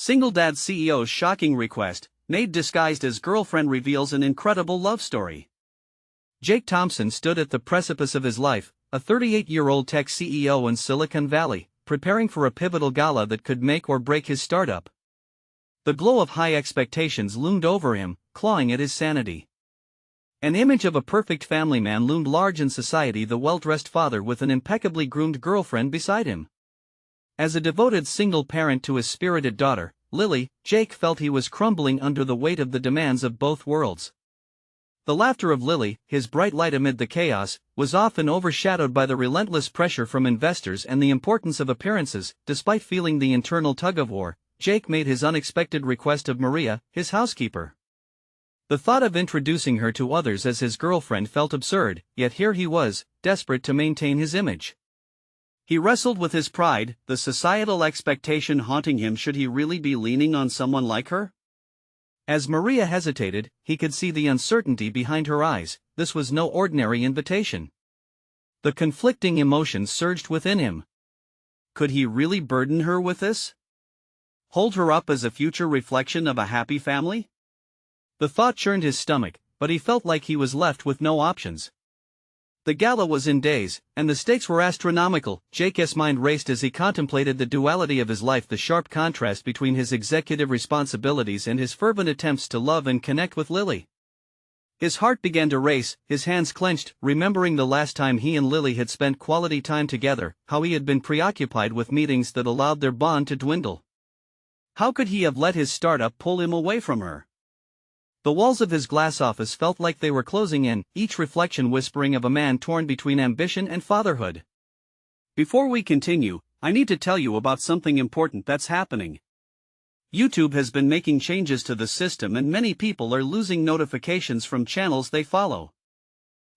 Single Dad CEO's shocking request, Maid disguised as girlfriend reveals an incredible love story. Jake Thompson stood at the precipice of his life, a 38-year-old tech CEO in Silicon Valley, preparing for a pivotal gala that could make or break his startup. The glow of high expectations loomed over him, clawing at his sanity. An image of a perfect family man loomed large in society, the well-dressed father with an impeccably groomed girlfriend beside him. As a devoted single parent to his spirited daughter, Lily, Jake felt he was crumbling under the weight of the demands of both worlds. The laughter of Lily, his bright light amid the chaos, was often overshadowed by the relentless pressure from investors and the importance of appearances. Despite feeling the internal tug-of-war, Jake made his unexpected request of Maria, his housekeeper. The thought of introducing her to others as his girlfriend felt absurd, yet here he was, desperate to maintain his image. He wrestled with his pride, the societal expectation haunting him. Should he really be leaning on someone like her? As Maria hesitated, he could see the uncertainty behind her eyes. This was no ordinary invitation. The conflicting emotions surged within him. Could he really burden her with this? Hold her up as a future reflection of a happy family? The thought churned his stomach, but he felt like he was left with no options. The gala was in days, and the stakes were astronomical. Jake's mind raced as he contemplated the duality of his life, the sharp contrast between his executive responsibilities and his fervent attempts to love and connect with Lily. His heart began to race, his hands clenched, remembering the last time he and Lily had spent quality time together, how he had been preoccupied with meetings that allowed their bond to dwindle. How could he have let his startup pull him away from her? The walls of his glass office felt like they were closing in, each reflection whispering of a man torn between ambition and fatherhood. Before we continue, I need to tell you about something important that's happening. YouTube has been making changes to the system and many people are losing notifications from channels they follow.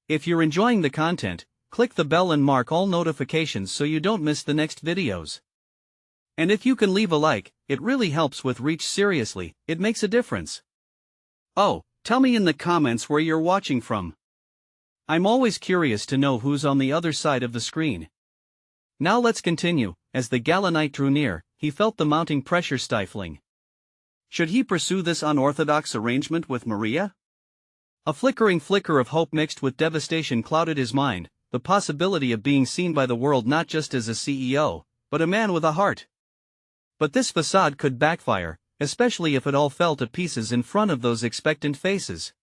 If you're enjoying the content, click the bell and mark all notifications so you don't miss the next videos. And if you can leave a like, it really helps with reach. Seriously, it makes a difference. Oh, tell me in the comments where you're watching from. I'm always curious to know who's on the other side of the screen. Now let's continue. As the gala night drew near, he felt the mounting pressure stifling. Should he pursue this unorthodox arrangement with Maria? A flickering flicker of hope mixed with devastation clouded his mind, the possibility of being seen by the world not just as a CEO, but a man with a heart. But this facade could backfire, especially if it all fell to pieces in front of those expectant faces.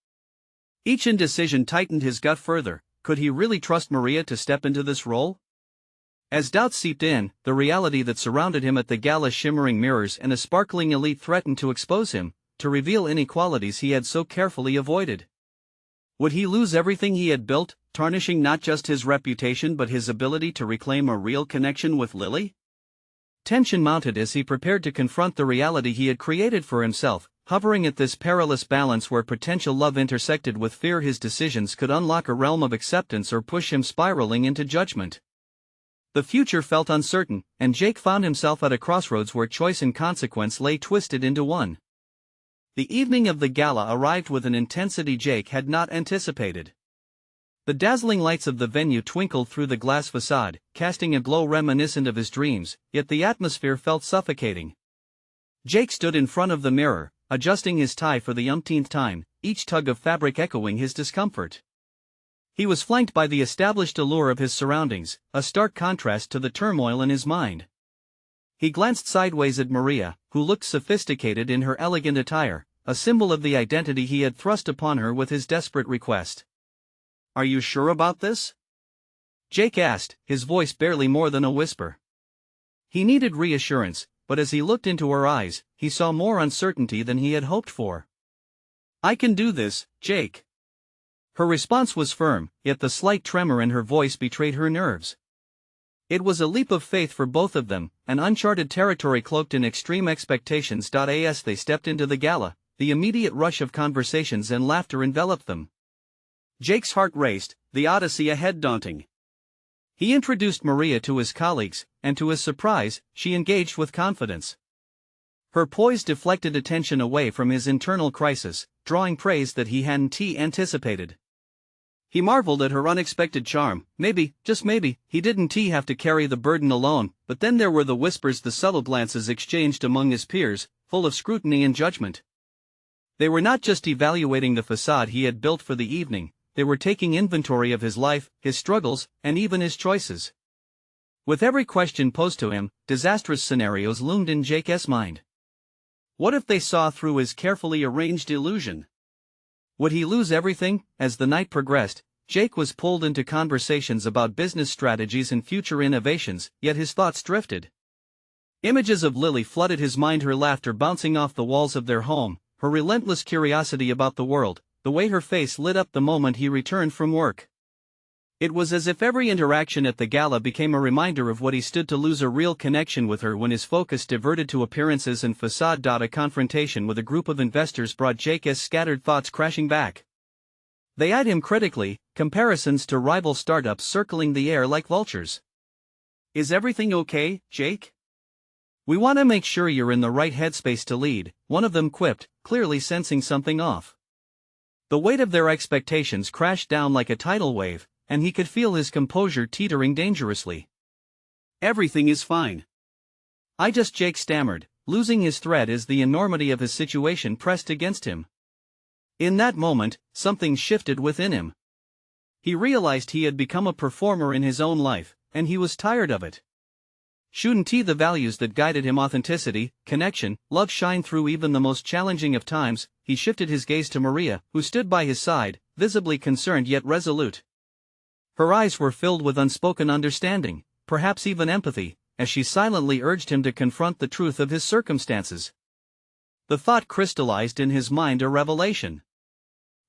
Each indecision tightened his gut further. Could he really trust Maria to step into this role? As doubts seeped in, the reality that surrounded him at the gala, shimmering mirrors and a sparkling elite, threatened to expose him, to reveal inequalities he had so carefully avoided. Would he lose everything he had built, tarnishing not just his reputation but his ability to reclaim a real connection with Lily? Tension mounted as he prepared to confront the reality he had created for himself, hovering at this perilous balance where potential love intersected with fear. His decisions could unlock a realm of acceptance or push him spiraling into judgment. The future felt uncertain, and Jake found himself at a crossroads where choice and consequence lay twisted into one. The evening of the gala arrived with an intensity Jake had not anticipated. The dazzling lights of the venue twinkled through the glass facade, casting a glow reminiscent of his dreams, yet the atmosphere felt suffocating. Jake stood in front of the mirror, adjusting his tie for the umpteenth time, each tug of fabric echoing his discomfort. He was flanked by the established allure of his surroundings, a stark contrast to the turmoil in his mind. He glanced sideways at Maria, who looked sophisticated in her elegant attire, a symbol of the identity he had thrust upon her with his desperate request. "Are you sure about this?" Jake asked, his voice barely more than a whisper. He needed reassurance, but as he looked into her eyes, he saw more uncertainty than he had hoped for. "I can do this, Jake." Her response was firm, yet the slight tremor in her voice betrayed her nerves. It was a leap of faith for both of them, an uncharted territory cloaked in extreme expectations. As they stepped into the gala, the immediate rush of conversations and laughter enveloped them. Jake's heart raced, the odyssey ahead daunting. He introduced Maria to his colleagues, and to his surprise, she engaged with confidence. Her poise deflected attention away from his internal crisis, drawing praise that he hadn't anticipated. He marveled at her unexpected charm. Maybe, just maybe, he didn't have to carry the burden alone. But then there were the whispers, the subtle glances exchanged among his peers, full of scrutiny and judgment. They were not just evaluating the facade he had built for the evening, they were taking inventory of his life, his struggles, and even his choices. With every question posed to him, disastrous scenarios loomed in Jake's mind. What if they saw through his carefully arranged illusion? Would he lose everything? As the night progressed, Jake was pulled into conversations about business strategies and future innovations, yet his thoughts drifted. Images of Lily flooded his mind, her laughter bouncing off the walls of their home, her relentless curiosity about the world, the way her face lit up the moment he returned from work. It was as if every interaction at the gala became a reminder of what he stood to lose, a real connection with her. When his focus diverted to appearances and facade, a confrontation with a group of investors brought Jake's scattered thoughts crashing back. They eyed him critically, comparisons to rival startups circling the air like vultures. "Is everything okay, Jake? We want to make sure you're in the right headspace to lead," one of them quipped, clearly sensing something off. The weight of their expectations crashed down like a tidal wave, and he could feel his composure teetering dangerously. "Everything is fine. Jake stammered, losing his thread as the enormity of his situation pressed against him. In that moment, something shifted within him. He realized he had become a performer in his own life, and he was tired of it. Shouldn't the values that guided him, authenticity, connection, love, shine through even the most challenging of times? He shifted his gaze to Maria, who stood by his side, visibly concerned yet resolute. Her eyes were filled with unspoken understanding, perhaps even empathy, as she silently urged him to confront the truth of his circumstances. The thought crystallized in his mind, a revelation.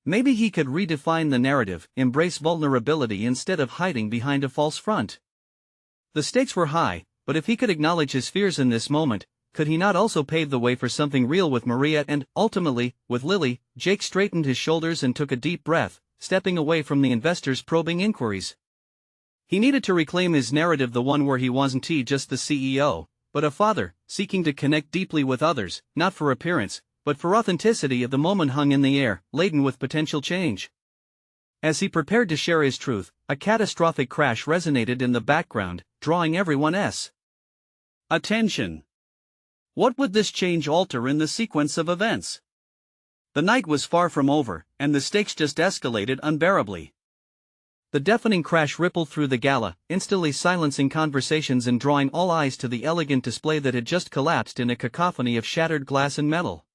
Maybe he could redefine the narrative, embrace vulnerability instead of hiding behind a false front. The stakes were high, but if he could acknowledge his fears in this moment, could he not also pave the way for something real with Maria and, ultimately, with Lily? Jake straightened his shoulders and took a deep breath, stepping away from the investors' probing inquiries. He needed to reclaim his narrative, the one where he wasn't just the CEO, but a father, seeking to connect deeply with others, not for appearance, but for authenticity. The moment hung in the air, laden with potential change. As he prepared to share his truth, a catastrophic crash resonated in the background, drawing everyone's attention. What would this change alter in the sequence of events? The night was far from over, and the stakes just escalated unbearably. The deafening crash rippled through the gala, instantly silencing conversations and drawing all eyes to the elegant display that had just collapsed in a cacophony of shattered glass and metal.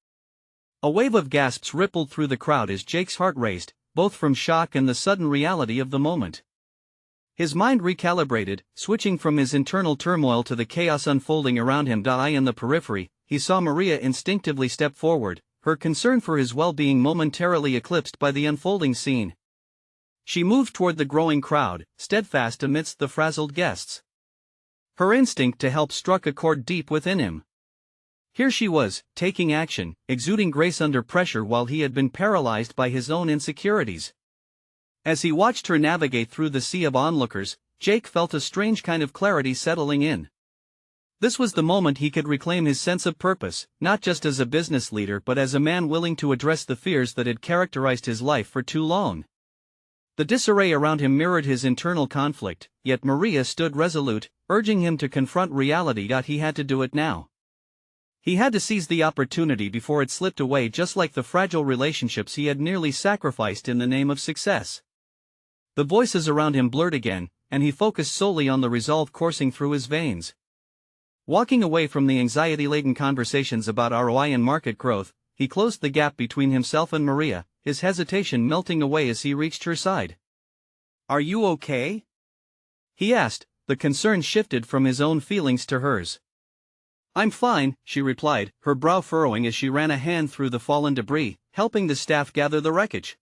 A wave of gasps rippled through the crowd as Jake's heart raced, both from shock and the sudden reality of the moment. His mind recalibrated, switching from his internal turmoil to the chaos unfolding around him. In the periphery, he saw Maria instinctively step forward, her concern for his well-being momentarily eclipsed by the unfolding scene. She moved toward the growing crowd, steadfast amidst the frazzled guests. Her instinct to help struck a chord deep within him. Here she was, taking action, exuding grace under pressure while he had been paralyzed by his own insecurities. As he watched her navigate through the sea of onlookers, Jake felt a strange kind of clarity settling in. This was the moment he could reclaim his sense of purpose, not just as a business leader but as a man willing to address the fears that had characterized his life for too long. The disarray around him mirrored his internal conflict, yet Maria stood resolute, urging him to confront reality. He had to do it now. He had to seize the opportunity before it slipped away, just like the fragile relationships he had nearly sacrificed in the name of success. The voices around him blurred again, and he focused solely on the resolve coursing through his veins. Walking away from the anxiety-laden conversations about ROI and market growth, he closed the gap between himself and Maria, his hesitation melting away as he reached her side. "Are you okay?" he asked, the concern shifted from his own feelings to hers. "I'm fine," she replied, her brow furrowing as she ran a hand through the fallen debris, helping the staff gather the wreckage.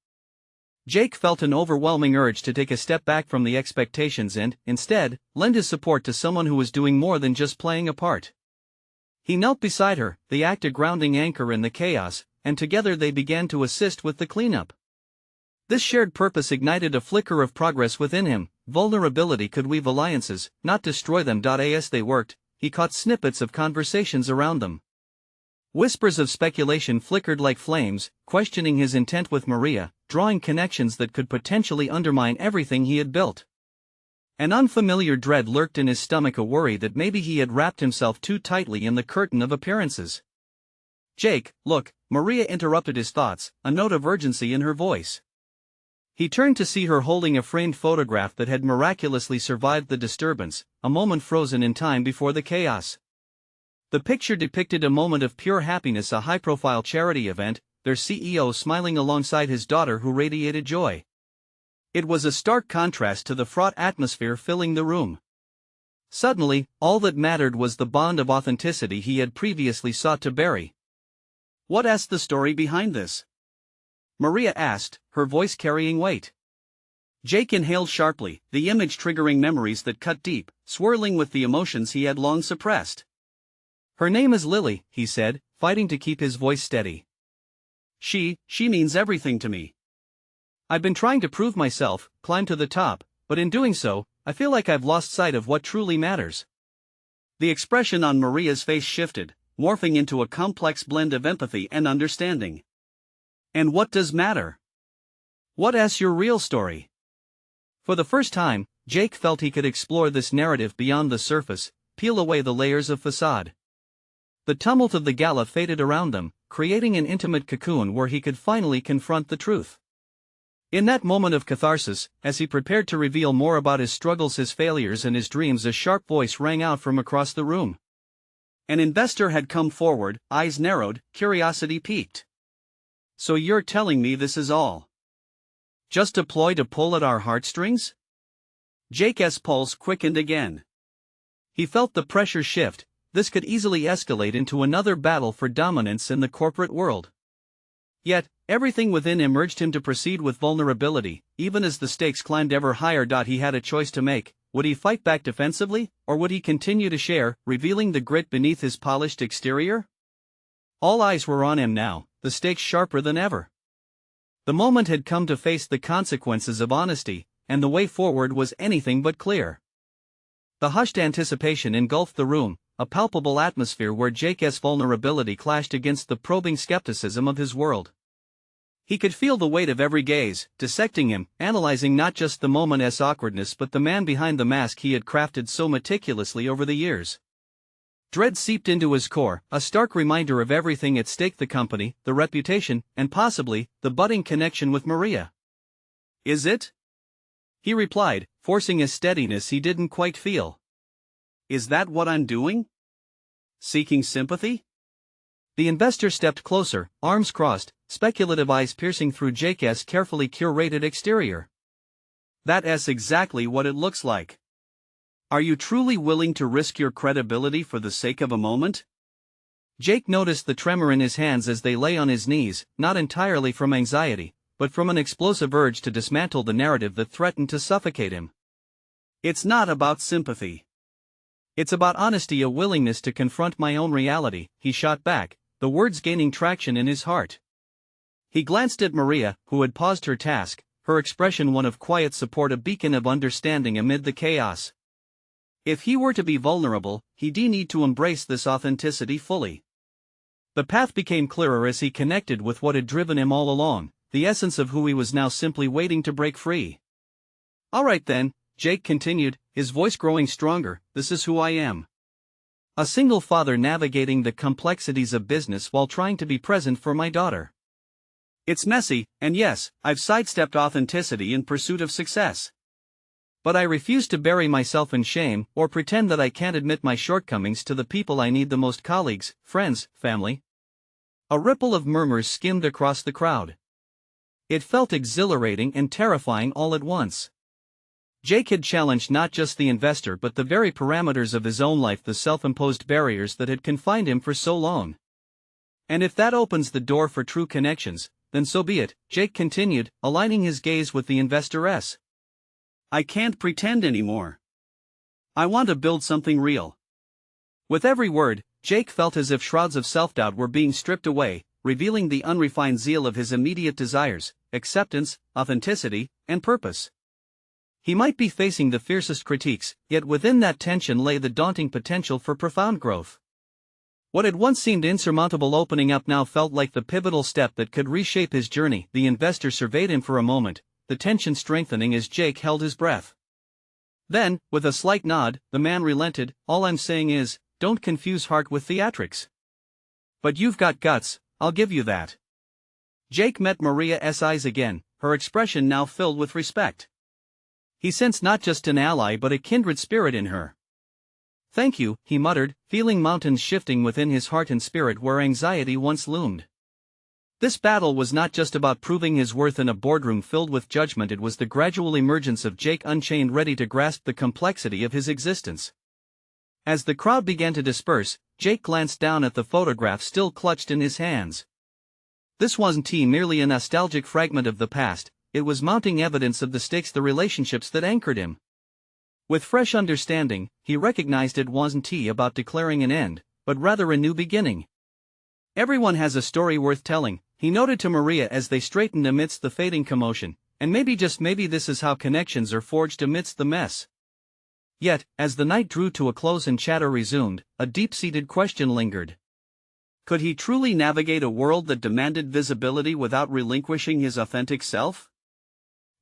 Jake felt an overwhelming urge to take a step back from the expectations and, instead, lend his support to someone who was doing more than just playing a part. He knelt beside her, the act a grounding anchor in the chaos, and together they began to assist with the cleanup. This shared purpose ignited a flicker of progress within him. Vulnerability could weave alliances, not destroy them. As they worked, he caught snippets of conversations around them. Whispers of speculation flickered like flames, questioning his intent with Maria, drawing connections that could potentially undermine everything he had built. An unfamiliar dread lurked in his stomach, a worry that maybe he had wrapped himself too tightly in the curtain of appearances. Jake, look, Maria interrupted his thoughts, a note of urgency in her voice. He turned to see her holding a framed photograph that had miraculously survived the disturbance, a moment frozen in time before the chaos. The picture depicted a moment of pure happiness, a high-profile charity event, their CEO smiling alongside his daughter who radiated joy. It was a stark contrast to the fraught atmosphere filling the room. Suddenly, all that mattered was the bond of authenticity he had previously sought to bury. "What's the story behind this?" Maria asked, her voice carrying weight. Jake inhaled sharply, the image triggering memories that cut deep, swirling with the emotions he had long suppressed. "Her name is Lily," he said, fighting to keep his voice steady. She means everything to me. I've been trying to prove myself, climb to the top, but in doing so, I feel like I've lost sight of what truly matters." The expression on Maria's face shifted, morphing into a complex blend of empathy and understanding. "And what does matter? What's your real story?" For the first time, Jake felt he could explore this narrative beyond the surface, peel away the layers of facade. The tumult of the gala faded around them, creating an intimate cocoon where he could finally confront the truth. In that moment of catharsis, as he prepared to reveal more about his struggles, his failures, and his dreams, a sharp voice rang out from across the room. An investor had come forward, eyes narrowed, curiosity piqued. "So you're telling me this is all just a ploy to pull at our heartstrings?" Jake's pulse quickened again. He felt the pressure shift. This could easily escalate into another battle for dominance in the corporate world. Yet, everything within him urged him to proceed with vulnerability, even as the stakes climbed ever higher. He had a choice to make. Would he fight back defensively, or would he continue to share, revealing the grit beneath his polished exterior? All eyes were on him now, the stakes sharper than ever. The moment had come to face the consequences of honesty, and the way forward was anything but clear. The hushed anticipation engulfed the room, a palpable atmosphere where Jake's vulnerability clashed against the probing skepticism of his world. He could feel the weight of every gaze, dissecting him, analyzing not just the moment's awkwardness but the man behind the mask he had crafted so meticulously over the years. Dread seeped into his core, a stark reminder of everything at stake: the company, the reputation, and possibly, the budding connection with Maria. "Is it?" he replied, forcing a steadiness he didn't quite feel. "Is that what I'm doing? Seeking sympathy?" The investor stepped closer, arms crossed, speculative eyes piercing through Jake's carefully curated exterior. "That's exactly what it looks like. Are you truly willing to risk your credibility for the sake of a moment?" Jake noticed the tremor in his hands as they lay on his knees, not entirely from anxiety, but from an explosive urge to dismantle the narrative that threatened to suffocate him. "It's not about sympathy. It's about honesty, a willingness to confront my own reality," he shot back, the words gaining traction in his heart. He glanced at Maria, who had paused her task, her expression one of quiet support, a beacon of understanding amid the chaos. If he were to be vulnerable, he'd need to embrace this authenticity fully. The path became clearer as he connected with what had driven him all along, the essence of who he was now simply waiting to break free. "All right then," Jake continued, his voice growing stronger, "this is who I am. A single father navigating the complexities of business while trying to be present for my daughter. It's messy, and yes, I've sidestepped authenticity in pursuit of success. But I refuse to bury myself in shame or pretend that I can't admit my shortcomings to the people I need the most: colleagues, friends, family." A ripple of murmurs skimmed across the crowd. It felt exhilarating and terrifying all at once. Jake had challenged not just the investor but the very parameters of his own life, the self-imposed barriers that had confined him for so long. And if that opens the door for true connections, then so be it, Jake continued, aligning his gaze with the investoress. "I can't pretend anymore. I want to build something real." With every word, Jake felt as if shrouds of self-doubt were being stripped away, revealing the unrefined zeal of his immediate desires: acceptance, authenticity, and purpose. He might be facing the fiercest critiques, yet within that tension lay the daunting potential for profound growth. What had once seemed insurmountable opening up now felt like the pivotal step that could reshape his journey. The investor surveyed him for a moment, the tension strengthening as Jake held his breath. Then, with a slight nod, the man relented. "All I'm saying is, don't confuse heart with theatrics." But you've got guts, I'll give you that. Jake met Maria's eyes again, her expression now filled with respect. He sensed not just an ally but a kindred spirit in her. Thank you, he muttered, feeling mountains shifting within his heart and spirit where anxiety once loomed. This battle was not just about proving his worth in a boardroom filled with judgment, it was the gradual emergence of Jake Unchained, ready to grasp the complexity of his existence. As the crowd began to disperse, Jake glanced down at the photograph still clutched in his hands. This wasn't merely a nostalgic fragment of the past, it was mounting evidence of the stakes, the relationships that anchored him. With fresh understanding, he recognized it wasn't about declaring an end, but rather a new beginning. Everyone has a story worth telling, he noted to Maria as they straightened amidst the fading commotion, and maybe, just maybe, this is how connections are forged amidst the mess. Yet, as the night drew to a close and chatter resumed, a deep-seated question lingered. Could he truly navigate a world that demanded visibility without relinquishing his authentic self?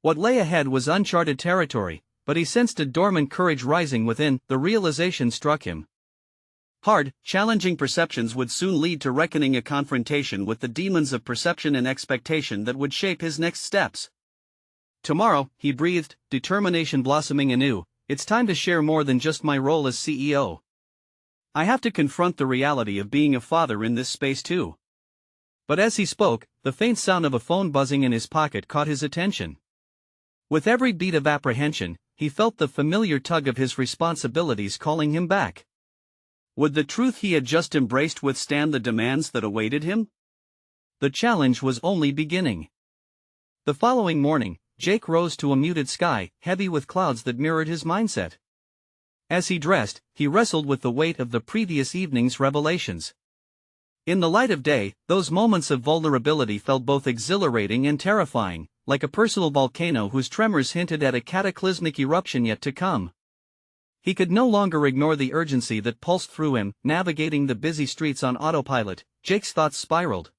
What lay ahead was uncharted territory, but he sensed a dormant courage rising within. The realization struck him. Hard, challenging perceptions would soon lead to reckoning, a confrontation with the demons of perception and expectation that would shape his next steps. Tomorrow, he breathed, determination blossoming anew, it's time to share more than just my role as CEO. I have to confront the reality of being a father in this space too. But as he spoke, the faint sound of a phone buzzing in his pocket caught his attention. With every beat of apprehension, he felt the familiar tug of his responsibilities calling him back. Would the truth he had just embraced withstand the demands that awaited him? The challenge was only beginning. The following morning, Jake rose to a muted sky, heavy with clouds that mirrored his mindset. As he dressed, he wrestled with the weight of the previous evening's revelations. In the light of day, those moments of vulnerability felt both exhilarating and terrifying, like a personal volcano whose tremors hinted at a cataclysmic eruption yet to come. He could no longer ignore the urgency that pulsed through him. Navigating the busy streets on autopilot, Jake's thoughts spiraled.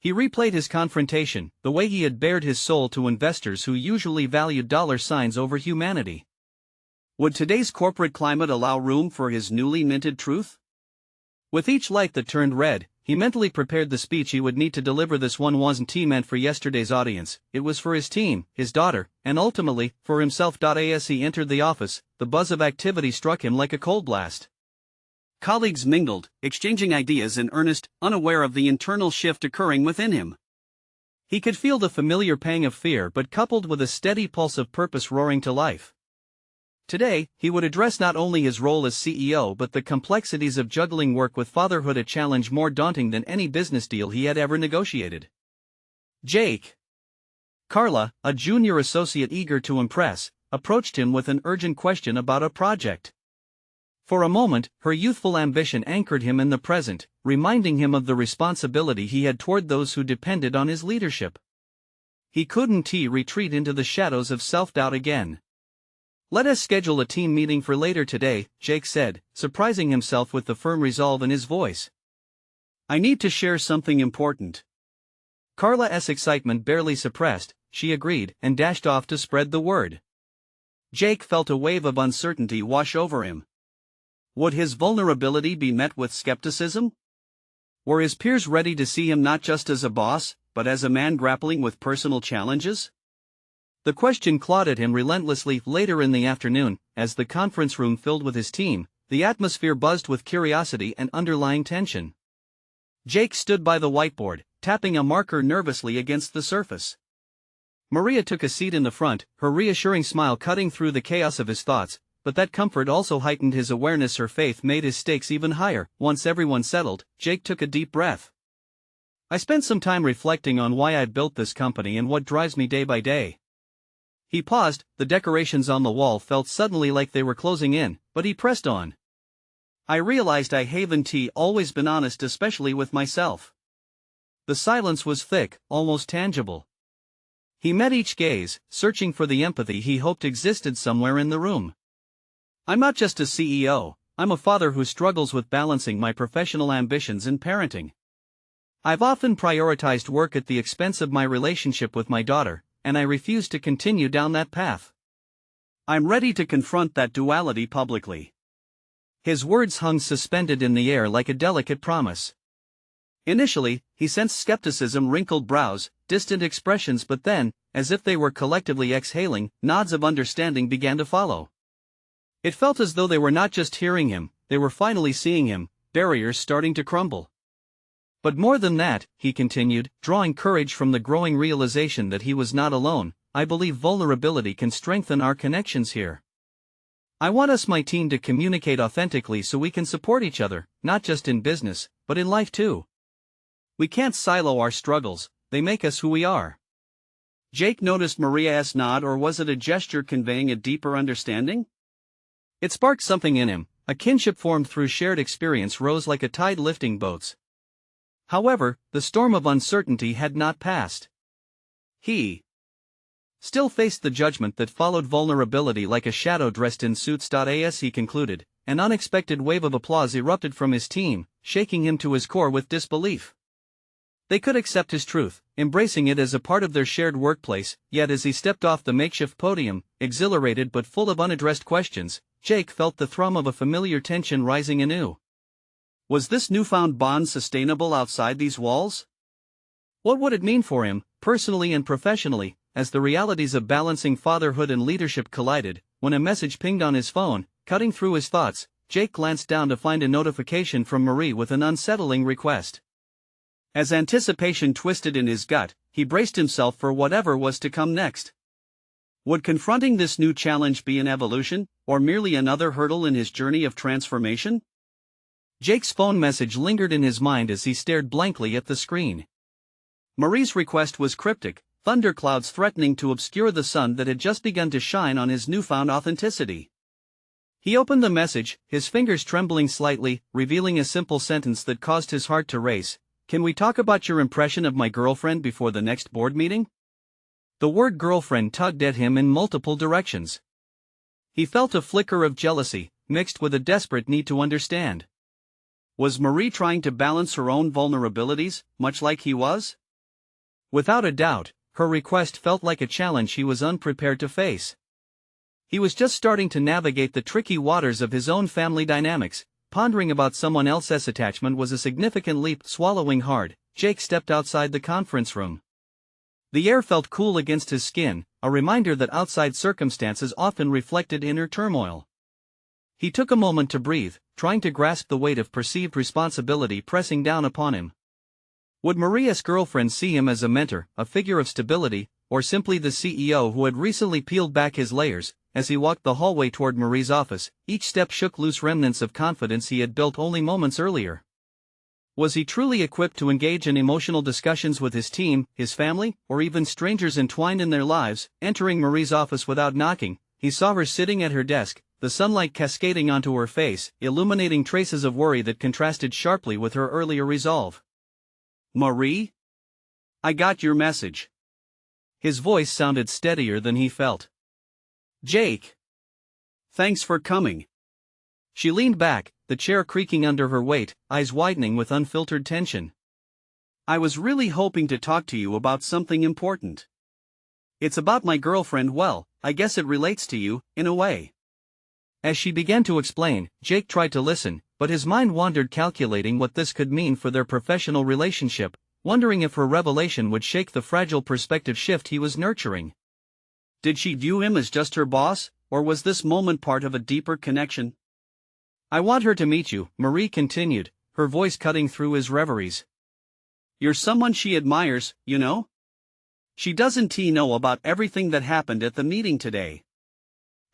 He replayed his confrontation, the way he had bared his soul to investors who usually valued dollar signs over humanity. Would today's corporate climate allow room for his newly minted truth? With each light that turned red, he mentally prepared the speech he would need to deliver. This one wasn't meant for yesterday's audience, it was for his team, his daughter, and ultimately, for himself. As he entered the office, the buzz of activity struck him like a cold blast. Colleagues mingled, exchanging ideas in earnest, unaware of the internal shift occurring within him. He could feel the familiar pang of fear, but coupled with a steady pulse of purpose roaring to life. Today, he would address not only his role as CEO but the complexities of juggling work with fatherhood, a challenge more daunting than any business deal he had ever negotiated. Jake. Carla, a junior associate eager to impress, approached him with an urgent question about a project. For a moment, her youthful ambition anchored him in the present, reminding him of the responsibility he had toward those who depended on his leadership. He couldn't retreat into the shadows of self-doubt again. Let us schedule a team meeting for later today, Jake said, surprising himself with the firm resolve in his voice. I need to share something important. Carla's excitement barely suppressed, she agreed, and dashed off to spread the word. Jake felt a wave of uncertainty wash over him. Would his vulnerability be met with skepticism? Were his peers ready to see him not just as a boss, but as a man grappling with personal challenges? The question clawed at him relentlessly. Later in the afternoon, as the conference room filled with his team, the atmosphere buzzed with curiosity and underlying tension. Jake stood by the whiteboard, tapping a marker nervously against the surface. Maria took a seat in the front, her reassuring smile cutting through the chaos of his thoughts, but that comfort also heightened his awareness. Her faith made his stakes even higher. Once everyone settled, Jake took a deep breath. I spent some time reflecting on why I built this company and what drives me day by day. He paused, the decorations on the wall felt suddenly like they were closing in, but he pressed on. I realized I haven't always been honest, especially with myself. The silence was thick, almost tangible. He met each gaze, searching for the empathy he hoped existed somewhere in the room. I'm not just a CEO, I'm a father who struggles with balancing my professional ambitions and parenting. I've often prioritized work at the expense of my relationship with my daughter, and I refuse to continue down that path. I'm ready to confront that duality publicly. His words hung suspended in the air like a delicate promise. Initially, he sensed skepticism, wrinkled brows, distant expressions, but then, as if they were collectively exhaling, nods of understanding began to follow. It felt as though they were not just hearing him, they were finally seeing him, barriers starting to crumble. But more than that, he continued, drawing courage from the growing realization that he was not alone, I believe vulnerability can strengthen our connections here. I want us, my team, to communicate authentically so we can support each other, not just in business, but in life too. We can't silo our struggles, they make us who we are. Jake noticed Maria's nod, or was it a gesture conveying a deeper understanding? It sparked something in him, a kinship formed through shared experience rose like a tide lifting boats. However, the storm of uncertainty had not passed. He still faced the judgment that followed vulnerability like a shadow dressed in suits. As he concluded, an unexpected wave of applause erupted from his team, shaking him to his core with disbelief. They could accept his truth, embracing it as a part of their shared workplace, yet as he stepped off the makeshift podium, exhilarated but full of unaddressed questions, Jake felt the thrum of a familiar tension rising anew. Was this newfound bond sustainable outside these walls? What would it mean for him, personally and professionally, as the realities of balancing fatherhood and leadership collided? When a message pinged on his phone, cutting through his thoughts, Jake glanced down to find a notification from Marie with an unsettling request. As anticipation twisted in his gut, he braced himself for whatever was to come next. Would confronting this new challenge be an evolution, or merely another hurdle in his journey of transformation? Jake's phone message lingered in his mind as he stared blankly at the screen. Marie's request was cryptic, thunderclouds threatening to obscure the sun that had just begun to shine on his newfound authenticity. He opened the message, his fingers trembling slightly, revealing a simple sentence that caused his heart to race. Can we talk about your impression of my girlfriend before the next board meeting? The word girlfriend tugged at him in multiple directions. He felt a flicker of jealousy, mixed with a desperate need to understand. Was Marie trying to balance her own vulnerabilities, much like he was? Without a doubt, her request felt like a challenge he was unprepared to face. He was just starting to navigate the tricky waters of his own family dynamics. Pondering about someone else's attachment was a significant leap. Swallowing hard, Jake stepped outside the conference room. The air felt cool against his skin, a reminder that outside circumstances often reflected inner turmoil. He took a moment to breathe, trying to grasp the weight of perceived responsibility pressing down upon him. Would Maria's girlfriend see him as a mentor, a figure of stability, or simply the CEO who had recently peeled back his layers? As he walked the hallway toward Marie's office, each step shook loose remnants of confidence he had built only moments earlier. Was he truly equipped to engage in emotional discussions with his team, his family, or even strangers entwined in their lives? Entering Marie's office without knocking, he saw her sitting at her desk, the sunlight cascading onto her face, illuminating traces of worry that contrasted sharply with her earlier resolve. Marie? I got your message. His voice sounded steadier than he felt. Jake. Thanks for coming. She leaned back, the chair creaking under her weight, eyes widening with unfiltered tension. I was really hoping to talk to you about something important. It's about my girlfriend. Well, I guess it relates to you, in a way. As she began to explain, Jake tried to listen, but his mind wandered, calculating what this could mean for their professional relationship, wondering if her revelation would shake the fragile perspective shift he was nurturing. Did she view him as just her boss, or was this moment part of a deeper connection? I want her to meet you, Marie continued, her voice cutting through his reveries. You're someone she admires, you know? She doesn't know about everything that happened at the meeting today.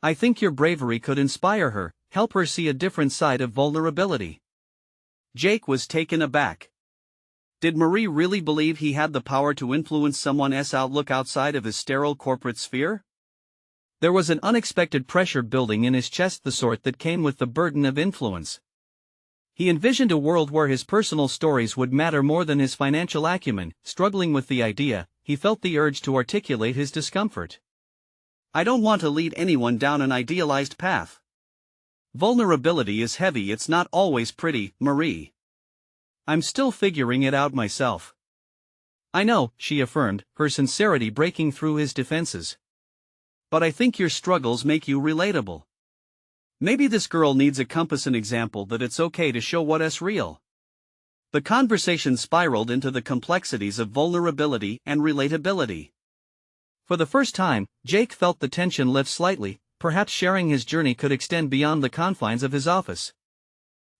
I think your bravery could inspire her, help her see a different side of vulnerability. Jake was taken aback. Did Marie really believe he had the power to influence someone's outlook outside of his sterile corporate sphere? There was an unexpected pressure building in his chest, the sort that came with the burden of influence. He envisioned a world where his personal stories would matter more than his financial acumen. Struggling with the idea, he felt the urge to articulate his discomfort. I don't want to lead anyone down an idealized path. Vulnerability is heavy, it's not always pretty, Marie. I'm still figuring it out myself. I know, she affirmed, her sincerity breaking through his defenses. But I think your struggles make you relatable. Maybe this girl needs a compass, an example that it's okay to show what's real. The conversation spiraled into the complexities of vulnerability and relatability. For the first time, Jake felt the tension lift slightly, perhaps sharing his journey could extend beyond the confines of his office.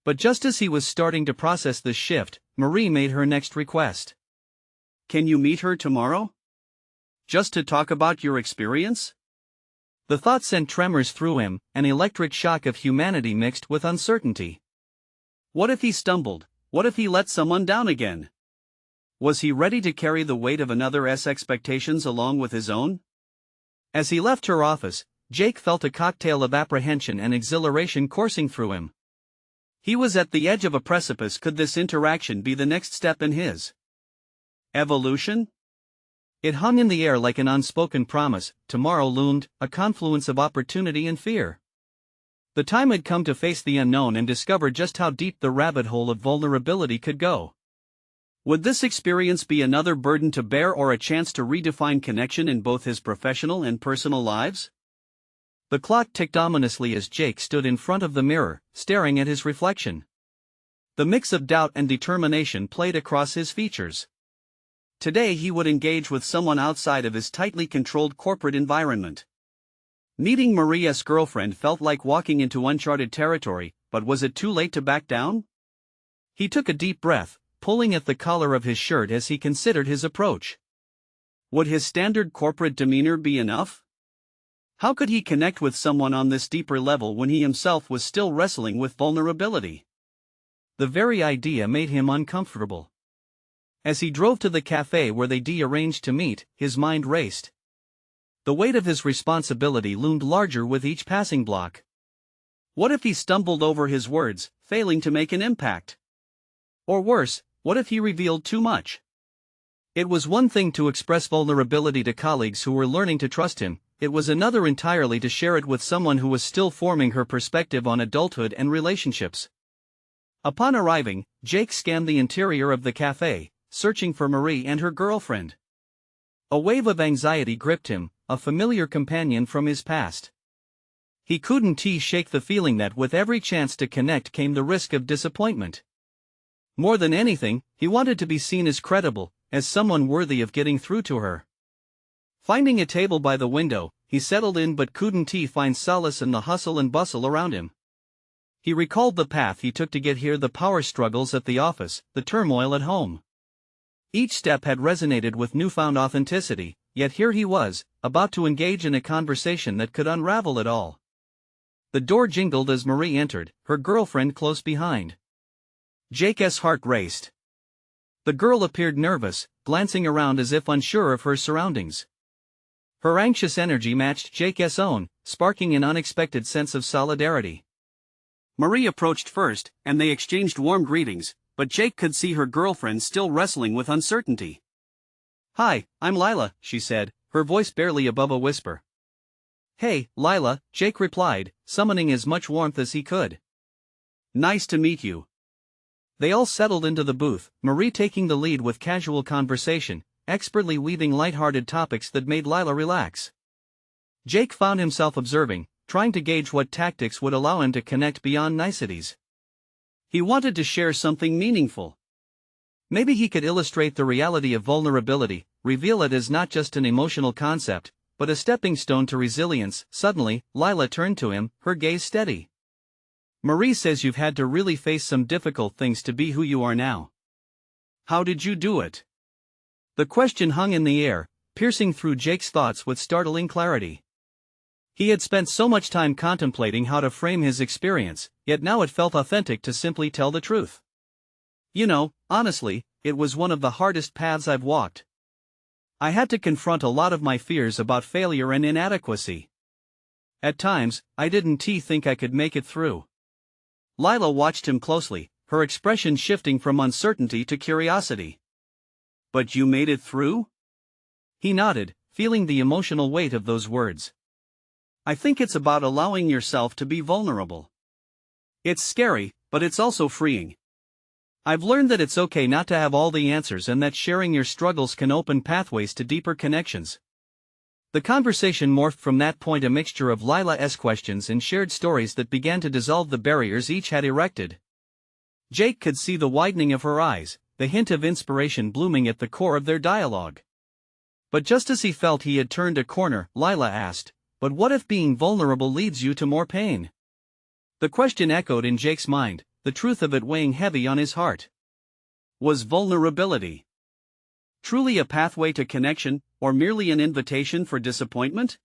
But just as he was starting to process this shift, Marie made her next request. "Can you meet her tomorrow? Just to talk about your experience?" The thought sent tremors through him, an electric shock of humanity mixed with uncertainty. What if he stumbled? What if he let someone down again? Was he ready to carry the weight of another's expectations along with his own? As he left her office, Jake felt a cocktail of apprehension and exhilaration coursing through him. He was at the edge of a precipice. Could this interaction be the next step in his evolution? It hung in the air like an unspoken promise. Tomorrow loomed, a confluence of opportunity and fear. The time had come to face the unknown and discover just how deep the rabbit hole of vulnerability could go. Would this experience be another burden to bear or a chance to redefine connection in both his professional and personal lives? The clock ticked ominously as Jake stood in front of the mirror, staring at his reflection. The mix of doubt and determination played across his features. Today he would engage with someone outside of his tightly controlled corporate environment. Meeting Maria's girlfriend felt like walking into uncharted territory, but was it too late to back down? He took a deep breath, pulling at the collar of his shirt as he considered his approach. Would his standard corporate demeanor be enough? How could he connect with someone on this deeper level when he himself was still wrestling with vulnerability? The very idea made him uncomfortable. As he drove to the cafe where they arranged to meet, his mind raced. The weight of his responsibility loomed larger with each passing block. What if he stumbled over his words, failing to make an impact? Or worse, what if he revealed too much? It was one thing to express vulnerability to colleagues who were learning to trust him. It was another entirely to share it with someone who was still forming her perspective on adulthood and relationships. Upon arriving, Jake scanned the interior of the cafe, searching for Marie and her girlfriend. A wave of anxiety gripped him, a familiar companion from his past. He couldn't shake the feeling that with every chance to connect came the risk of disappointment. More than anything, he wanted to be seen as credible, as someone worthy of getting through to her. Finding a table by the window, he settled in but couldn't find solace in the hustle and bustle around him. He recalled the path he took to get here, the power struggles at the office, the turmoil at home. Each step had resonated with newfound authenticity, yet here he was, about to engage in a conversation that could unravel it all. The door jingled as Marie entered, her girlfriend close behind. Jake's heart raced. The girl appeared nervous, glancing around as if unsure of her surroundings. Her anxious energy matched Jake's own, sparking an unexpected sense of solidarity. Marie approached first, and they exchanged warm greetings, but Jake could see her girlfriend still wrestling with uncertainty. "Hi, I'm Lila," she said, her voice barely above a whisper. "Hey, Lila," Jake replied, summoning as much warmth as he could. "Nice to meet you." They all settled into the booth, Marie taking the lead with casual conversation, expertly weaving light-hearted topics that made Lila relax. Jake found himself observing, trying to gauge what tactics would allow him to connect beyond niceties. He wanted to share something meaningful. Maybe he could illustrate the reality of vulnerability, reveal it as not just an emotional concept, but a stepping stone to resilience. Suddenly, Lila turned to him, her gaze steady. "Marie says you've had to really face some difficult things to be who you are now. How did you do it?" The question hung in the air, piercing through Jake's thoughts with startling clarity. He had spent so much time contemplating how to frame his experience, yet now it felt authentic to simply tell the truth. "You know, honestly, it was one of the hardest paths I've walked. I had to confront a lot of my fears about failure and inadequacy. At times, I didn't think I could make it through." Lila watched him closely, her expression shifting from uncertainty to curiosity. "But you made it through?" He nodded, feeling the emotional weight of those words. "I think it's about allowing yourself to be vulnerable. It's scary, but it's also freeing. I've learned that it's okay not to have all the answers and that sharing your struggles can open pathways to deeper connections." The conversation morphed from that point, a mixture of Lila's questions and shared stories that began to dissolve the barriers each had erected. Jake could see the widening of her eyes, the hint of inspiration blooming at the core of their dialogue. But just as he felt he had turned a corner, Lila asked, "But what if being vulnerable leads you to more pain?" The question echoed in Jake's mind, the truth of it weighing heavy on his heart. Was vulnerability truly a pathway to connection, or merely an invitation for disappointment?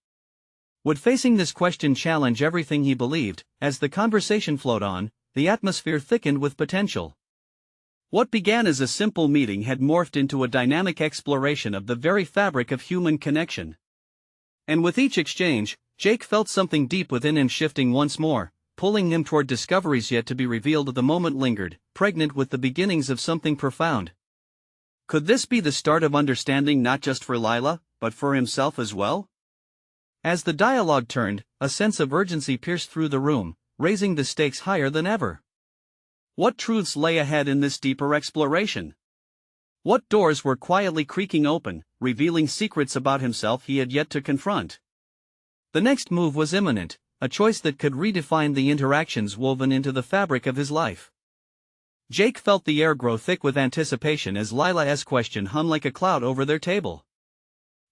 Would facing this question challenge everything he believed? As the conversation flowed on, the atmosphere thickened with potential. What began as a simple meeting had morphed into a dynamic exploration of the very fabric of human connection. And with each exchange, Jake felt something deep within him shifting once more, pulling him toward discoveries yet to be revealed. The moment lingered, pregnant with the beginnings of something profound. Could this be the start of understanding not just for Lila, but for himself as well? As the dialogue turned, a sense of urgency pierced through the room, raising the stakes higher than ever. What truths lay ahead in this deeper exploration? What doors were quietly creaking open, revealing secrets about himself he had yet to confront? The next move was imminent, a choice that could redefine the interactions woven into the fabric of his life. Jake felt the air grow thick with anticipation as Lila's question hung like a cloud over their table.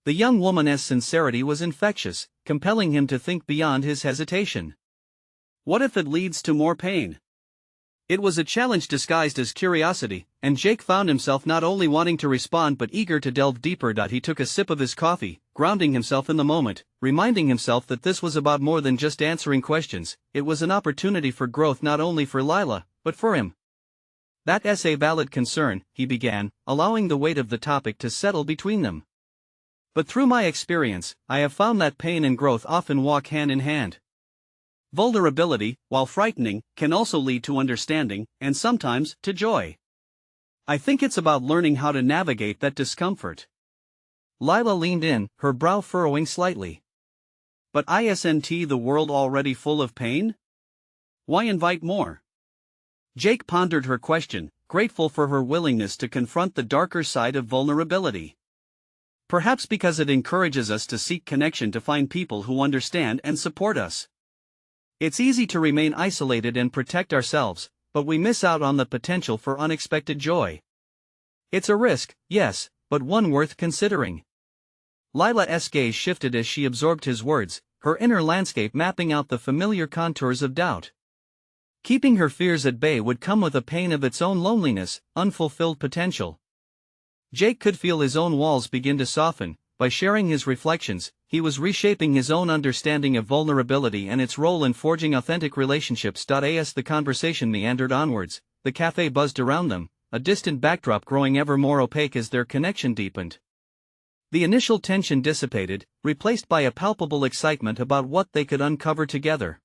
The young woman's sincerity was infectious, compelling him to think beyond his hesitation. What if it leads to more pain? It was a challenge disguised as curiosity, and Jake found himself not only wanting to respond but eager to delve deeper. He took a sip of his coffee, grounding himself in the moment, reminding himself that this was about more than just answering questions. It was an opportunity for growth not only for Lila, but for him. "That's a valid concern," he began, allowing the weight of the topic to settle between them. "But through my experience, I have found that pain and growth often walk hand in hand. Vulnerability, while frightening, can also lead to understanding, and sometimes, to joy. I think it's about learning how to navigate that discomfort." Lila leaned in, her brow furrowing slightly. "But isn't the world already full of pain? Why invite more?" Jake pondered her question, grateful for her willingness to confront the darker side of vulnerability. Perhaps because it encourages us to seek connection, to find people who understand and support us. It's easy to remain isolated and protect ourselves, but we miss out on the potential for unexpected joy. It's a risk, yes, but one worth considering. Lila's gaze shifted as she absorbed his words, her inner landscape mapping out the familiar contours of doubt. Keeping her fears at bay would come with a pain of its own: loneliness, unfulfilled potential. Jake could feel his own walls begin to soften. By sharing his reflections, he was reshaping his own understanding of vulnerability and its role in forging authentic relationships. As the conversation meandered onwards, the cafe buzzed around them, a distant backdrop growing ever more opaque as their connection deepened. The initial tension dissipated, replaced by a palpable excitement about what they could uncover together.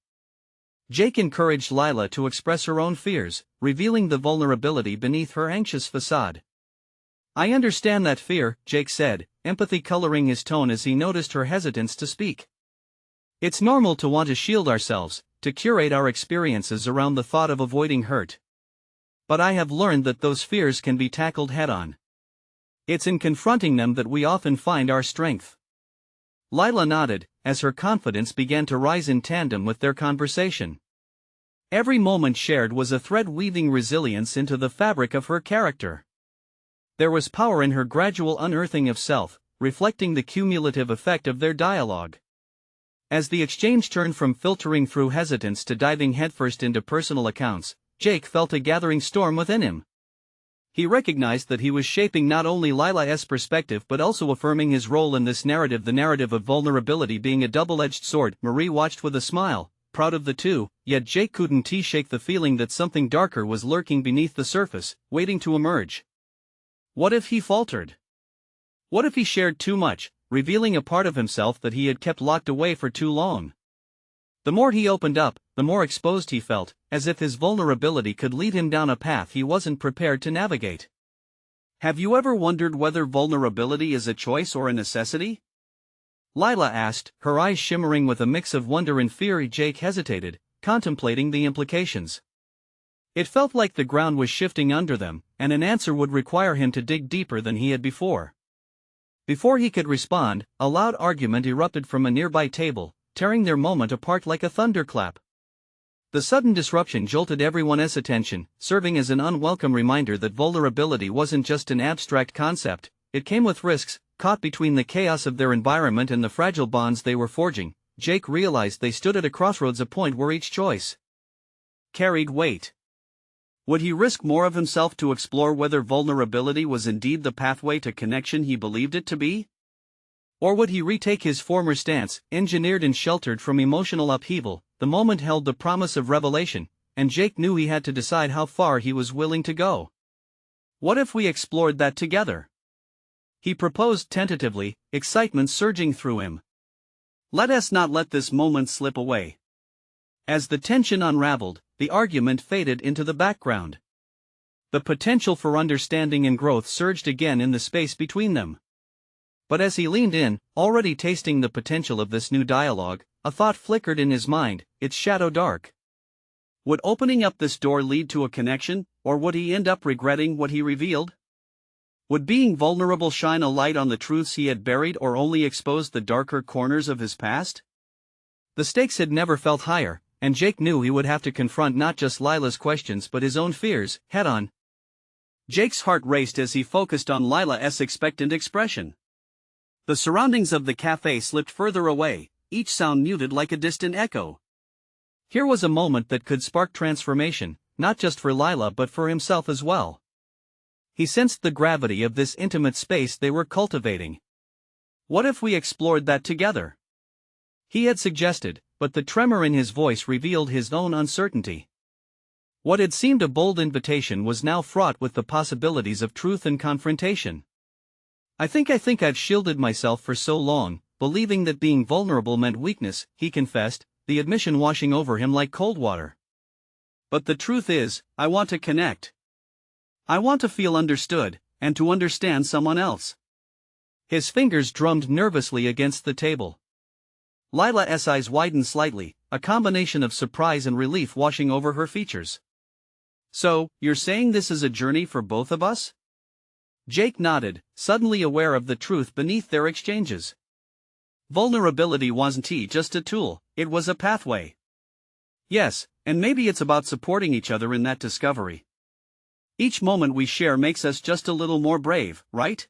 Jake encouraged Lila to express her own fears, revealing the vulnerability beneath her anxious facade. "I understand that fear," Jake said, empathy coloring his tone as he noticed her hesitance to speak. "It's normal to want to shield ourselves, to curate our experiences around the thought of avoiding hurt. But I have learned that those fears can be tackled head-on. It's in confronting them that we often find our strength." Lila nodded, as her confidence began to rise in tandem with their conversation. Every moment shared was a thread weaving resilience into the fabric of her character. There was power in her gradual unearthing of self, reflecting the cumulative effect of their dialogue. As the exchange turned from filtering through hesitance to diving headfirst into personal accounts, Jake felt a gathering storm within him. He recognized that he was shaping not only Lila's perspective but also affirming his role in this narrative, the narrative of vulnerability being a double-edged sword. Marie watched with a smile, proud of the two, yet Jake couldn't shake the feeling that something darker was lurking beneath the surface, waiting to emerge. What if he faltered? What if he shared too much, revealing a part of himself that he had kept locked away for too long? The more he opened up, the more exposed he felt, as if his vulnerability could lead him down a path he wasn't prepared to navigate. Have you ever wondered whether vulnerability is a choice or a necessity? Lila asked, her eyes shimmering with a mix of wonder and fear. Jake hesitated, contemplating the implications. It felt like the ground was shifting under them, and an answer would require him to dig deeper than he had before. Before he could respond, a loud argument erupted from a nearby table, tearing their moment apart like a thunderclap. The sudden disruption jolted everyone's attention, serving as an unwelcome reminder that vulnerability wasn't just an abstract concept, it came with risks. Caught between the chaos of their environment and the fragile bonds they were forging, Jake realized they stood at a crossroads, a point where each choice carried weight. Would he risk more of himself to explore whether vulnerability was indeed the pathway to connection he believed it to be? Or would he retake his former stance, engineered and sheltered from emotional upheaval? The moment held the promise of revelation, and Jake knew he had to decide how far he was willing to go. What if we explored that together? He proposed tentatively, excitement surging through him. Let us not let this moment slip away. As the tension unraveled, the argument faded into the background. The potential for understanding and growth surged again in the space between them. But as he leaned in, already tasting the potential of this new dialogue, a thought flickered in his mind, its shadow dark. Would opening up this door lead to a connection, or would he end up regretting what he revealed? Would being vulnerable shine a light on the truths he had buried, or only expose the darker corners of his past? The stakes had never felt higher, and Jake knew he would have to confront not just Lila's questions but his own fears, head-on. Jake's heart raced as he focused on Lila's expectant expression. The surroundings of the cafe slipped further away, each sound muted like a distant echo. Here was a moment that could spark transformation, not just for Lila but for himself as well. He sensed the gravity of this intimate space they were cultivating. What if we explored that together? He had suggested, but the tremor in his voice revealed his own uncertainty. What had seemed a bold invitation was now fraught with the possibilities of truth and confrontation. I think I've shielded myself for so long, believing that being vulnerable meant weakness, he confessed, the admission washing over him like cold water. But the truth is, I want to connect. I want to feel understood, and to understand someone else. His fingers drummed nervously against the table. Lila's eyes widened slightly, a combination of surprise and relief washing over her features. So, you're saying this is a journey for both of us? Jake nodded, suddenly aware of the truth beneath their exchanges. Vulnerability wasn't just a tool, it was a pathway. Yes, and maybe it's about supporting each other in that discovery. Each moment we share makes us just a little more brave, right?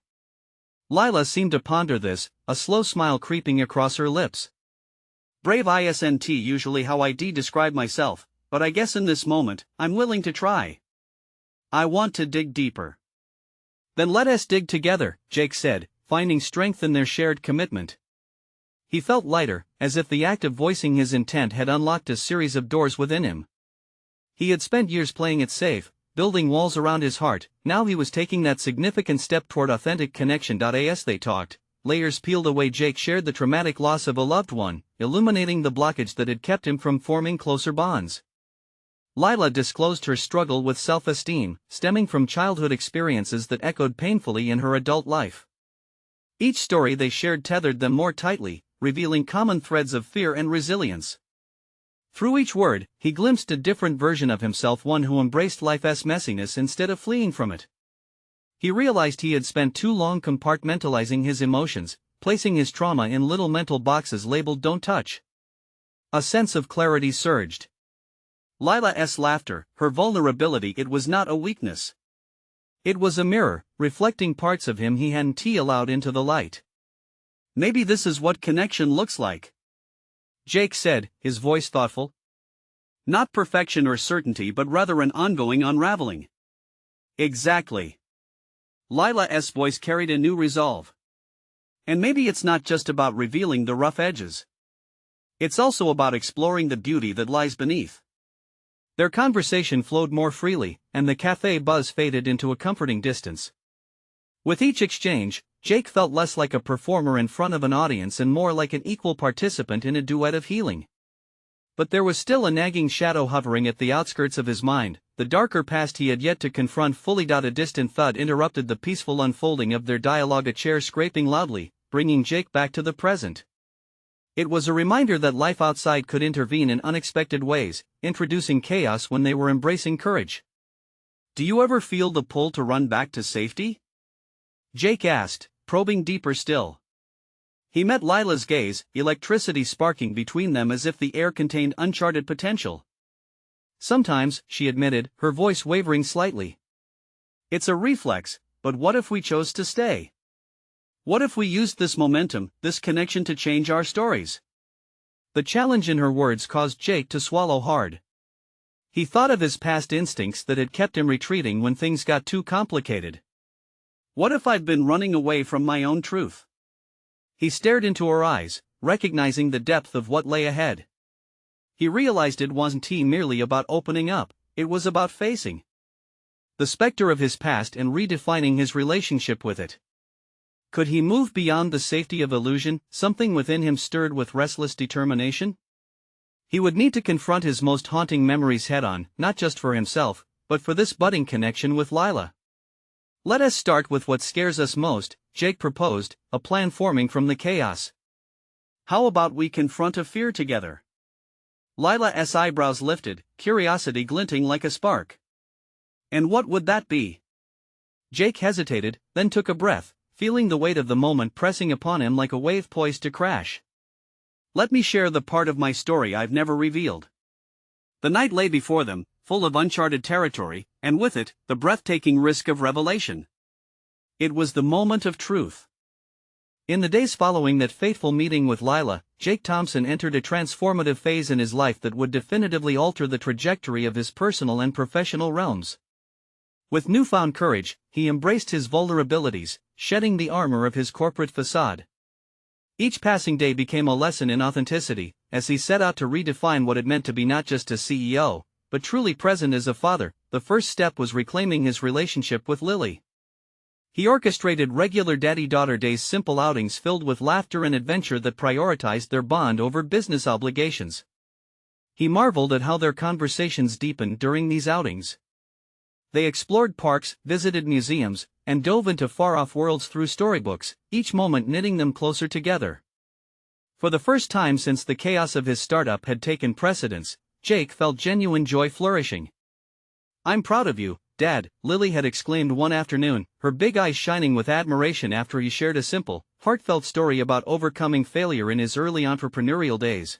Lila seemed to ponder this, a slow smile creeping across her lips. Brave isn't usually how I describe myself, but I guess in this moment, I'm willing to try. I want to dig deeper. Then let us dig together, Jake said, finding strength in their shared commitment. He felt lighter, as if the act of voicing his intent had unlocked a series of doors within him. He had spent years playing it safe, building walls around his heart. Now he was taking that significant step toward authentic connection. As they talked, layers peeled away. Jake shared the traumatic loss of a loved one, illuminating the blockage that had kept him from forming closer bonds. Lila disclosed her struggle with self-esteem, stemming from childhood experiences that echoed painfully in her adult life. Each story they shared tethered them more tightly, revealing common threads of fear and resilience. Through each word, he glimpsed a different version of himself, one who embraced life's messiness instead of fleeing from it. He realized he had spent too long compartmentalizing his emotions, placing his trauma in little mental boxes labeled "Don't touch." A sense of clarity surged. Lila's laughter, her vulnerability, it was not a weakness. It was a mirror, reflecting parts of him he hadn't allowed into the light. Maybe this is what connection looks like, Jake said, his voice thoughtful. Not perfection or certainty, but rather an ongoing unraveling. Exactly. Lila's voice carried a new resolve. And maybe it's not just about revealing the rough edges. It's also about exploring the beauty that lies beneath. Their conversation flowed more freely, and the cafe buzz faded into a comforting distance. With each exchange, Jake felt less like a performer in front of an audience and more like an equal participant in a duet of healing. But there was still a nagging shadow hovering at the outskirts of his mind, the darker past he had yet to confront fully. A distant thud interrupted the peaceful unfolding of their dialogue, a chair scraping loudly, bringing Jake back to the present. It was a reminder that life outside could intervene in unexpected ways, introducing chaos when they were embracing courage. Do you ever feel the pull to run back to safety? Jake asked, probing deeper still. He met Lila's gaze, electricity sparking between them as if the air contained uncharted potential. Sometimes, she admitted, her voice wavering slightly. It's a reflex, but what if we chose to stay? What if we used this momentum, this connection to change our stories? The challenge in her words caused Jake to swallow hard. He thought of his past instincts that had kept him retreating when things got too complicated. What if I'd been running away from my own truth? He stared into her eyes, recognizing the depth of what lay ahead. He realized it wasn't merely about opening up, it was about facing the specter of his past and redefining his relationship with it. Could he move beyond the safety of illusion? Something within him stirred with restless determination. He would need to confront his most haunting memories head-on, not just for himself, but for this budding connection with Lila. Let us start with what scares us most, Jake proposed, a plan forming from the chaos. How about we confront a fear together? Lila's eyebrows lifted, curiosity glinting like a spark. And what would that be? Jake hesitated, then took a breath, feeling the weight of the moment pressing upon him like a wave poised to crash. Let me share the part of my story I've never revealed. The night lay before them, full of uncharted territory, and with it, the breathtaking risk of revelation. It was the moment of truth. In the days following that fateful meeting with Lila, Jake Thompson entered a transformative phase in his life that would definitively alter the trajectory of his personal and professional realms. With newfound courage, he embraced his vulnerabilities, shedding the armor of his corporate facade. Each passing day became a lesson in authenticity, as he set out to redefine what it meant to be not just a CEO, but truly present as a father. The first step was reclaiming his relationship with Lily. He orchestrated regular daddy-daughter days, simple outings filled with laughter and adventure that prioritized their bond over business obligations. He marveled at how their conversations deepened during these outings. They explored parks, visited museums, and dove into far-off worlds through storybooks, each moment knitting them closer together. For the first time since the chaos of his startup had taken precedence, Jake felt genuine joy flourishing. "I'm proud of you, Dad," Lily had exclaimed one afternoon, her big eyes shining with admiration after he shared a simple, heartfelt story about overcoming failure in his early entrepreneurial days.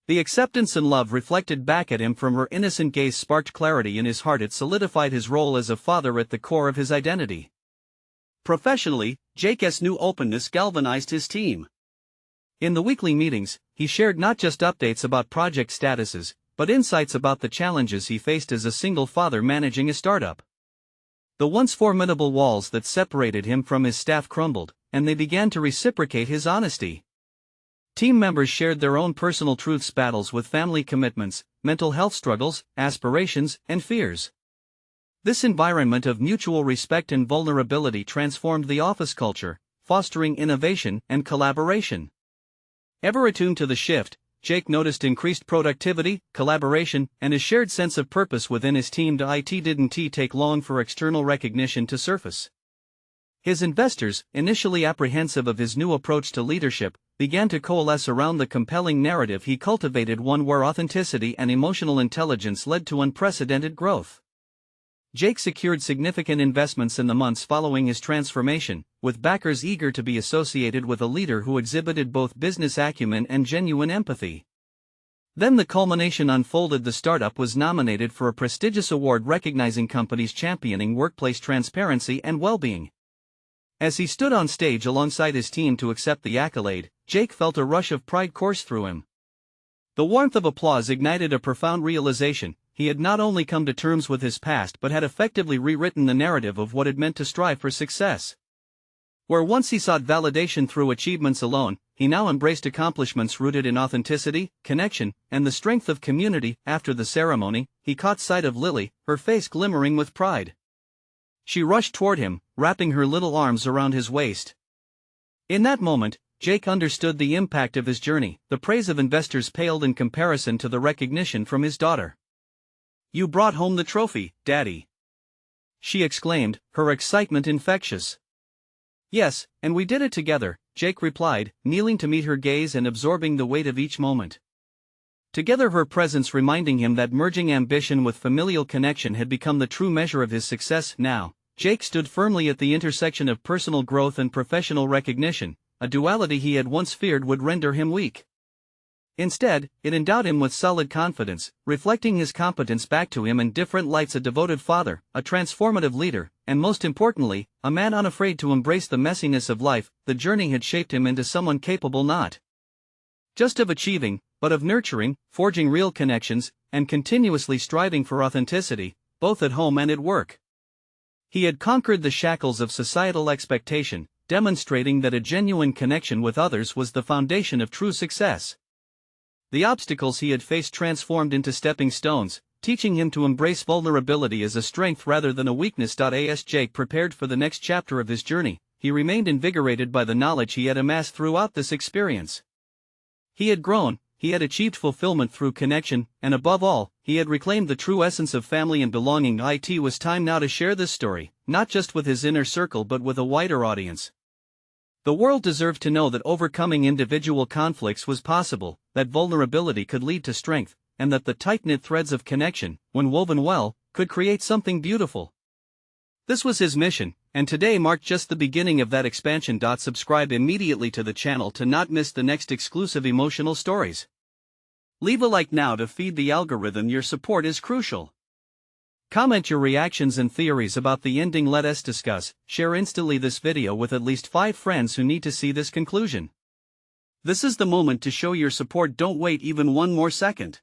The acceptance and love reflected back at him from her innocent gaze sparked clarity in his heart. It solidified his role as a father at the core of his identity. Professionally, Jake's new openness galvanized his team. In the weekly meetings, he shared not just updates about project statuses, but insights about the challenges he faced as a single father managing a startup. The once formidable walls that separated him from his staff crumbled, and they began to reciprocate his honesty. Team members shared their own personal truths, battles with family commitments, mental health struggles, aspirations, and fears. This environment of mutual respect and vulnerability transformed the office culture, fostering innovation and collaboration. Ever attuned to the shift, Jake noticed increased productivity, collaboration, and a shared sense of purpose within his team. It didn't take long for external recognition to surface. His investors, initially apprehensive of his new approach to leadership, began to coalesce around the compelling narrative he cultivated, one where authenticity and emotional intelligence led to unprecedented growth. Jake secured significant investments in the months following his transformation, with backers eager to be associated with a leader who exhibited both business acumen and genuine empathy. Then the culmination unfolded. The startup was nominated for a prestigious award recognizing companies championing workplace transparency and well-being. As he stood on stage alongside his team to accept the accolade, Jake felt a rush of pride course through him. The warmth of applause ignited a profound realization. He had not only come to terms with his past but had effectively rewritten the narrative of what it meant to strive for success. Where once he sought validation through achievements alone, he now embraced accomplishments rooted in authenticity, connection, and the strength of community. After the ceremony, he caught sight of Lily, her face glimmering with pride. She rushed toward him, wrapping her little arms around his waist. In that moment, Jake understood the impact of his journey. The praise of investors paled in comparison to the recognition from his daughter. "You brought home the trophy, Daddy," she exclaimed, her excitement infectious. "Yes, and we did it together," Jake replied, kneeling to meet her gaze and absorbing the weight of each moment. Together, her presence reminding him that merging ambition with familial connection had become the true measure of his success. Now, Jake stood firmly at the intersection of personal growth and professional recognition, a duality he had once feared would render him weak. Instead, it endowed him with solid confidence, reflecting his competence back to him in different lights: a devoted father, a transformative leader, and most importantly, a man unafraid to embrace the messiness of life. The journey had shaped him into someone capable not just of achieving, but of nurturing, forging real connections, and continuously striving for authenticity, both at home and at work. He had conquered the shackles of societal expectation, demonstrating that a genuine connection with others was the foundation of true success. The obstacles he had faced transformed into stepping stones, teaching him to embrace vulnerability as a strength rather than a weakness. As Jake prepared for the next chapter of his journey, he remained invigorated by the knowledge he had amassed throughout this experience. He had grown, he had achieved fulfillment through connection, and above all, he had reclaimed the true essence of family and belonging. It was time now to share this story, not just with his inner circle but with a wider audience. The world deserved to know that overcoming individual conflicts was possible, that vulnerability could lead to strength, and that the tight-knit threads of connection, when woven well, could create something beautiful. This was his mission, and today marked just the beginning of that expansion. Subscribe immediately to the channel to not miss the next exclusive emotional stories. Leave a like now to feed the algorithm. Your support is crucial. Comment your reactions and theories about the ending. Let us discuss. Share instantly this video with at least 5 friends who need to see this conclusion. This is the moment to show your support. Don't wait even one more second.